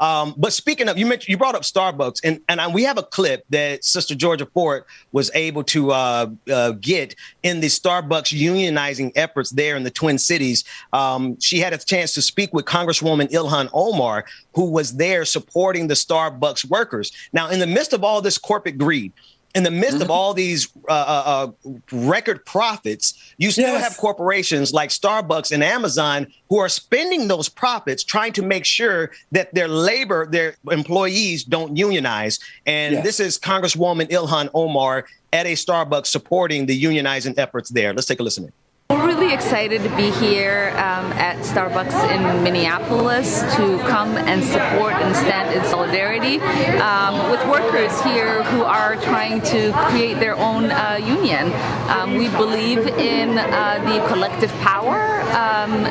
But speaking of, you brought up Starbucks, and we have a clip that Sister Georgia Ford was able to get in the Starbucks unionizing efforts there in the Twin Cities. She had a chance to speak with Congresswoman Ilhan Omar, who was there supporting the Starbucks workers. Now, in the midst of all this corporate greed, in the midst of all these record profits, you still have corporations like Starbucks and Amazon who are spending those profits trying to make sure that their employees don't unionize. And this is Congresswoman Ilhan Omar at a Starbucks supporting the unionizing efforts there. Let's take a listen. We're really excited to be here at Starbucks in Minneapolis to come and support and stand in solidarity with workers here who are trying to create their own union. We believe in the collective power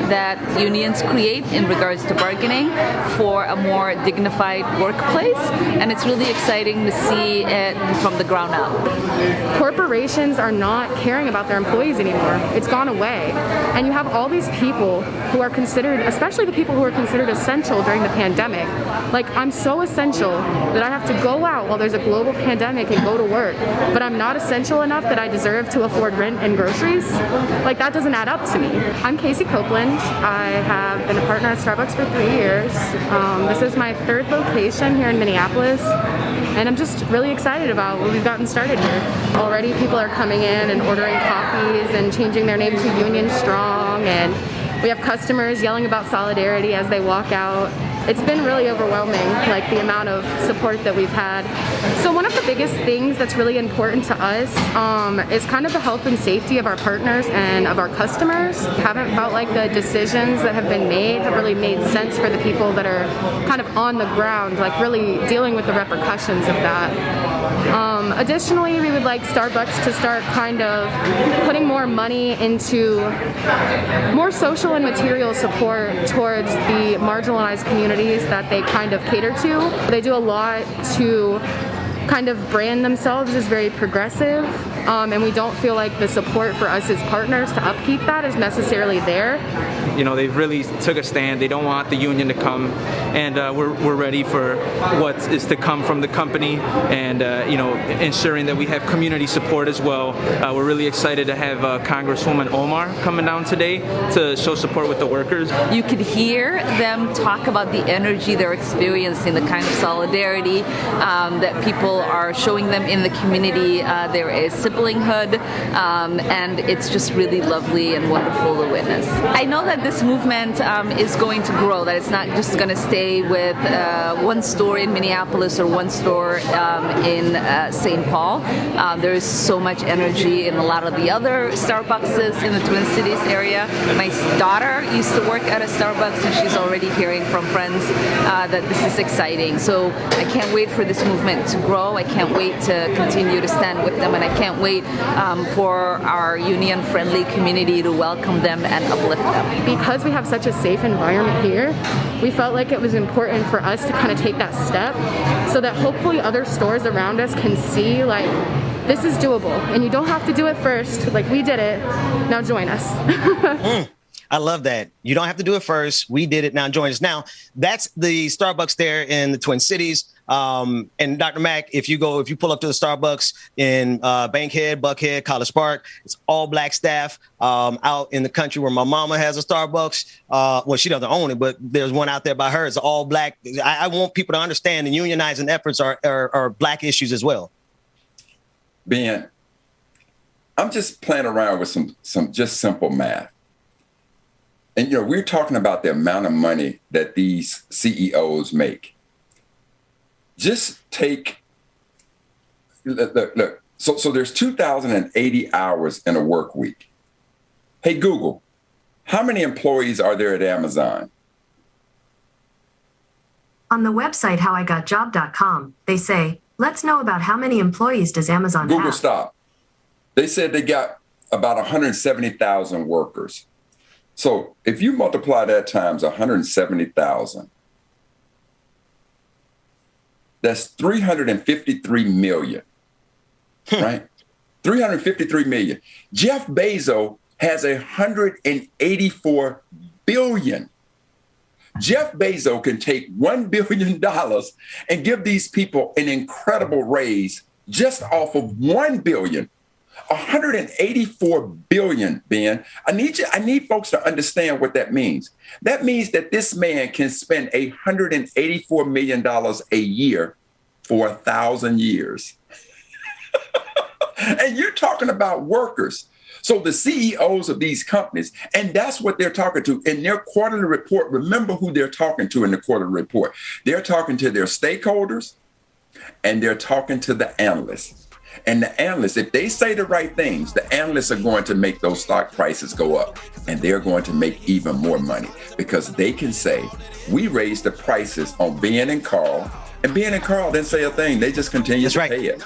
that unions create in regards to bargaining for a more dignified workplace, and it's really exciting to see it from the ground up. Corporations are not caring about their employees anymore. It's gone away. And you have all these people who are considered, especially the people who are considered essential during the pandemic. Like, I'm so essential that I have to go out while there's a global pandemic and go to work, but I'm not essential enough that I deserve to afford rent and groceries. Like, that doesn't add up to me. I'm Casey Copeland. I have been a partner at Starbucks for 3 years. This is my 3rd location here in Minneapolis. And I'm just really excited about what we've gotten started here. Already people are coming in and ordering coffees and changing their name to Union Strong, and we have customers yelling about solidarity as they walk out. It's been really overwhelming, like the amount of support that we've had. So one of the biggest things that's really important to us is kind of the health and safety of our partners and of our customers. Haven't felt like the decisions that have been made have really made sense for the people that are kind of on the ground, like really dealing with the repercussions of that. Additionally, we would like Starbucks to start kind of putting more money into more social and material support towards the marginalized communities that they kind of cater to. They do a lot to kind of brand themselves as very progressive, and we don't feel like the support for us as partners to upkeep that is necessarily there. You know, they've really took a stand. They don't want the union to come, and we're ready for what is to come from the company, and you know, ensuring that we have community support as well. We're really excited to have Congresswoman Omar coming down today to show support with the workers. You could hear them talk about the energy they're experiencing, the kind of solidarity that people are showing them in the community. There is siblinghood, and it's just really lovely and wonderful to witness. I know that this movement is going to grow, that it's not just going to stay with one store in Minneapolis or one store in St. Paul. There is so much energy in a lot of the other Starbuckses in the Twin Cities area. My daughter used to work at a Starbucks, and she's already hearing from friends that this is exciting. So I can't wait for this movement to grow. I can't wait to continue to stand with them, and I can't wait for our union-friendly community to welcome them and uplift them. Because we have such a safe environment here, we felt like it was important for us to kind of take that step so that hopefully other stores around us can see, like, this is doable, and you don't have to do it first. Like, we did it. Now join us. I love that. You don't have to do it first. We did it. Now join us. Now, that's the Starbucks there in the Twin Cities. And Dr. Mack, if you pull up to the Starbucks in Bankhead, Buckhead, College Park, it's all black staff out in the country where my mama has a Starbucks. Well, she doesn't own it, but there's one out there by her. It's all black. I want people to understand the unionizing efforts are black issues as well. Ben, I'm just playing around with some just simple math. And, you know, we're talking about the amount of money that these CEOs make. Just take, look. So there's 2,080 hours in a work week. Hey, Google, how many employees are there at Amazon? On the website howigotjob.com, they say, let's know about how many employees does Amazon have. Google, stop. They said they got about 170,000 workers. So if you multiply that times 170,000, that's 353 million, right? 353 million. Jeff Bezos has 184 billion. Jeff Bezos can take $1 billion and give these people an incredible raise just off of $1 billion. 184 billion, Ben. I need folks to understand what that means. That means that this man can spend $184 million a year for 1,000 years. And you're talking about workers. So the CEOs of these companies, and that's what they're talking to in their quarterly report. Remember who they're talking to in the quarterly report. They're talking to their stakeholders and they're talking to the analysts. And the analysts, if they say the right things, the analysts are going to make those stock prices go up, and they're going to make even more money because they can say, we raised the prices on Ben and Carl, and Ben and Carl didn't say a thing. They just continue to pay it.